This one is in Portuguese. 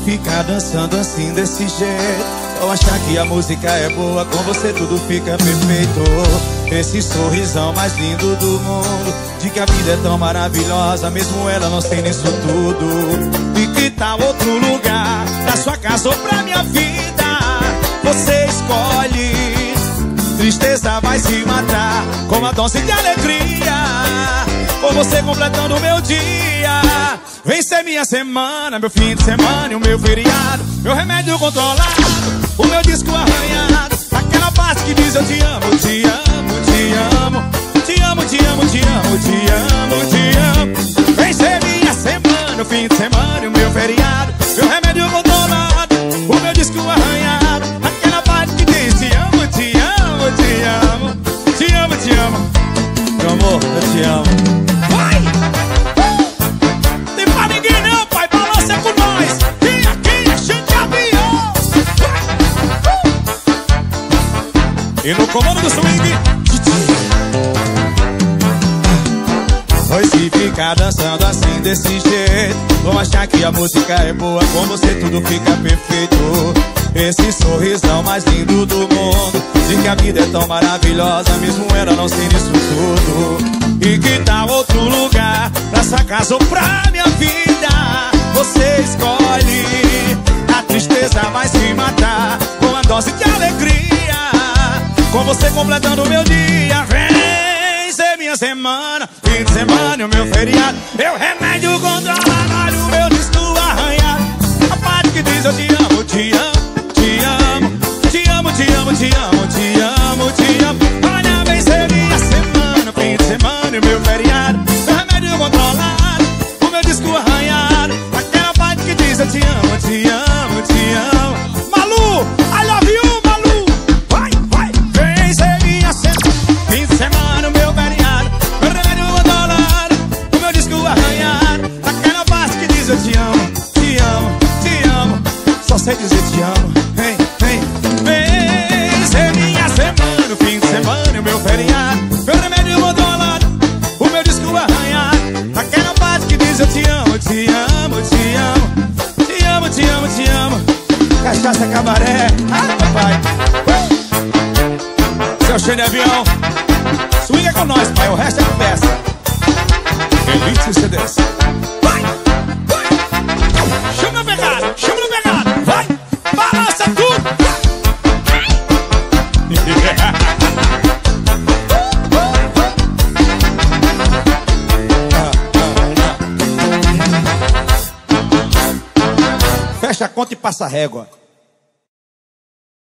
ficar dançando assim desse jeito. Ou achar que a música é boa, com você tudo fica perfeito. Esse sorrisão mais lindo do mundo, de que a vida é tão maravilhosa, mesmo ela não sendo isso tudo. E que tal outro lugar, da sua casa ou pra minha vida? Você escolhe, tristeza vai se matar com uma dose de alegria, com você completando o meu dia. Vem ser minha semana, meu fim de semana e o meu feriado, meu remédio controlado, o meu disco arranhado, aquela parte que diz eu te amo, te amo, te amo, te amo, te amo, te amo, te amo, te amo. Vem ser minha semana, meu fim de semana e o meu feriado, meu remédio controlado, o meu disco arranhado, aquela parte que diz te amo, te amo, te amo, te amo, te amo. Meu amor, eu te amo. E no comando do swing, pois se ficar dançando assim desse jeito, vão achar que a música é boa, com você tudo fica perfeito. Esse sorrisão mais lindo do mundo, de que a vida é tão maravilhosa, mesmo ela não sendo isso tudo. E que tal outro lugar, pra sua casa ou pra minha vida? Você escolhe, a tristeza vai se matar com a dose de alegria, com você completando o meu dia. Vem ser minha semana, fim de semana e o meu feriado, meu remédio controlado, o meu disco arranhado, a parte que diz eu te amo, te amo, te amo, te amo, te amo, te amo, te amo, te amo. Olha, vem ser minha semana, fim de semana e o meu feriado, meu remédio controlado, o meu disco arranhado, aquela parte que diz eu te amo, te amo, te amo. Malu, I love you. Semana, meu feriado, meu remédio controlado, o meu disco arranhado, aquela parte que diz eu te amo, te amo, te amo, só sei dizer te amo. Vem, vem, vem ser minha semana, o fim de semana, o meu feriado, meu remédio controlado, o meu disco arranhado, aquela parte que diz eu te amo, te amo, te amo, te amo, te amo, te amo. Cachaça, cabaré, papai. Seu cheio de avião, swing é com nós, pai, o resto é conversa. Elite CDs. Vai, vai. Chama na pegada, chama na pegada. Vai, balança tudo. Fecha a conta e passa a régua.